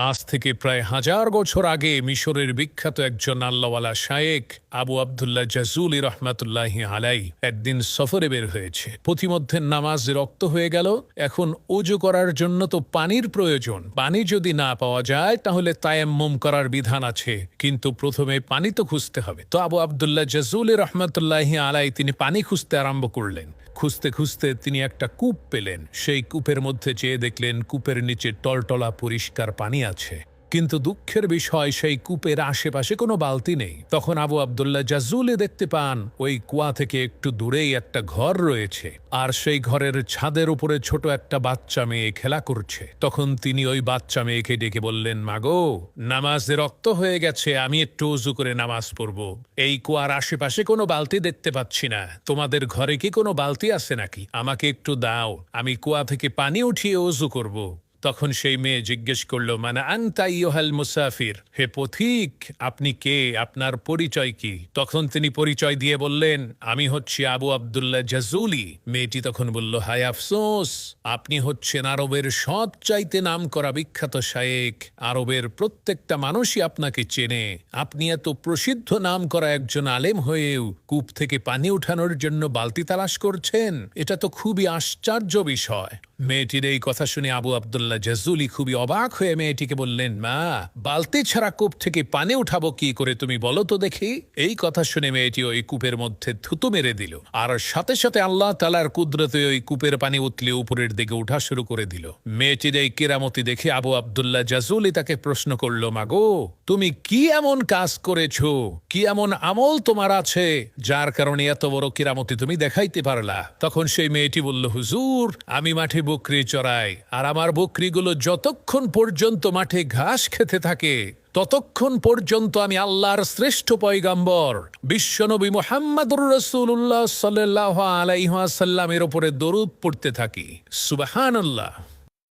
আজ থেকে প্রায় 1000 বছর আগে মিশরের বিখ্যাত একজন আল্লাহওয়ালা শায়েখ আবু আবদুল্লাহ জাজুলি রহমাতুল্লাহি আলাই একদিন সফরে বের হয়েছে। পথিমধ্যে নামাজ রক্ত হয়ে গেল। এখন ওযু করার জন্য তো পানির প্রয়োজন। পানি যদি না পাওয়া যায় তাহলে তায়াম্মুম করার বিধান আছে, কিন্তু প্রথমে পানি তো খুঁজতে হবে। তো আবু আবদুল্লাহ জাজুলি রহমাতুল্লাহি আলাই তিনি পানি খুঁজতে আরম্ভ করলেন। খুঁজতে খুঁজতে তিনি একটা কূপ পেলেন। সেই কূপের মধ্যে চেয়ে দেখলেন কূপের নিচে টলটলা পরিষ্কার পানি আছে, কিন্তু দুঃখের বিষয় সেই কূপের আশেপাশে কোনো বালতি নেই। তখন আবু আবদুল্লাহ জাজুলি দেখতে পান ওই কুয়া থেকে একটু দূরেই একটা ঘর রয়েছে, আর সেই ঘরের ছাদের উপরে ছোট একটা বাচ্চা মেয়ে খেলা করছে। তখন তিনি ওই বাচ্চা মেয়েকে ডেকে বললেন, মাগো, নামাজে রক্ত হয়ে গেছে, আমি একটু উযু করে নামাজ পড়ব। এই কুয়ার আশেপাশে কোনো বালতি দেখতে পাচ্ছি না, তোমাদের ঘরে কি কোনো বালতি আছে নাকি? আমাকে একটু দাও, আমি কুয়া থেকে পানি উঠিয়ে উযু করব। তখন সেই মেয়ে জিজ্ঞেস করল, মানে আনতা আইয়ুহাল মুসাফির, হে পথিক, আপনি কে, আপনার পরিচয় কি? তখন তিনি পরিচয় দিয়ে বললেন, আমি হচ্ছি আবু আবদুল্লাহ জাজুলি। মেয়েটি তখন বলল, হায় আফসোস, আপনি হচ্ছেন আরবের সবচাইতে নামকরা বিখ্যাত শায়েখ। আরবের প্রত্যেকটা মানুষই আপনাকে চেনে। আপনি এত প্রসিদ্ধ নামকরা একজন আলেম হয়েও কূপ থেকে পানি উঠানোর জন্য বালতি তালাশ করছেন, এটা তো খুবই আশ্চর্য বিষয়। মেয়েটির এই কথা শুনে আবু আবদুল্লাহ জাজুলি খুবই অবাক হয়ে মেয়েটিকে বললেন, মা, বালতি ছাড়া কূপ থেকে পানি উঠাবো কি করে, তুমি বলো তো দেখি। এই কথা শুনে মেয়েটি ওই কূপের মধ্যে থুতু মেরে দিল, আর সাথে সাথে আল্লাহ তাআলার কুদরতে ওই কূপের পানি উতলে উপরের দিকে উঠা শুরু করে দিল। মেয়েটির এই কেরামতি দেখে আবু আবদুল্লাহ জাজুলি তাকে প্রশ্ন করল, মাগো, তুমি কি এমন কাজ করেছো, কি এমন আমল তোমার আছে যার কারণে এত বড় কেরামতি তুমি দেখাইতে পারলা? তখন সেই মেয়েটি বলল, হুজুর, আমি মাঠে বকরি চড়াই, আর আমার বকরিগুলো যতক্ষণ পর্যন্ত মাঠে ঘাস খেতে থাকে ততক্ষণ পর্যন্ত আমি আল্লাহর শ্রেষ্ঠ পয়গাম্বর বিশ্বনবী মুহাম্মদুর রাসূলুল্লাহ সাল্লাল্লাহু আলাইহি ওয়াসাল্লামের উপরে দরুদ পড়তে থাকি। সুবহানাল্লাহ।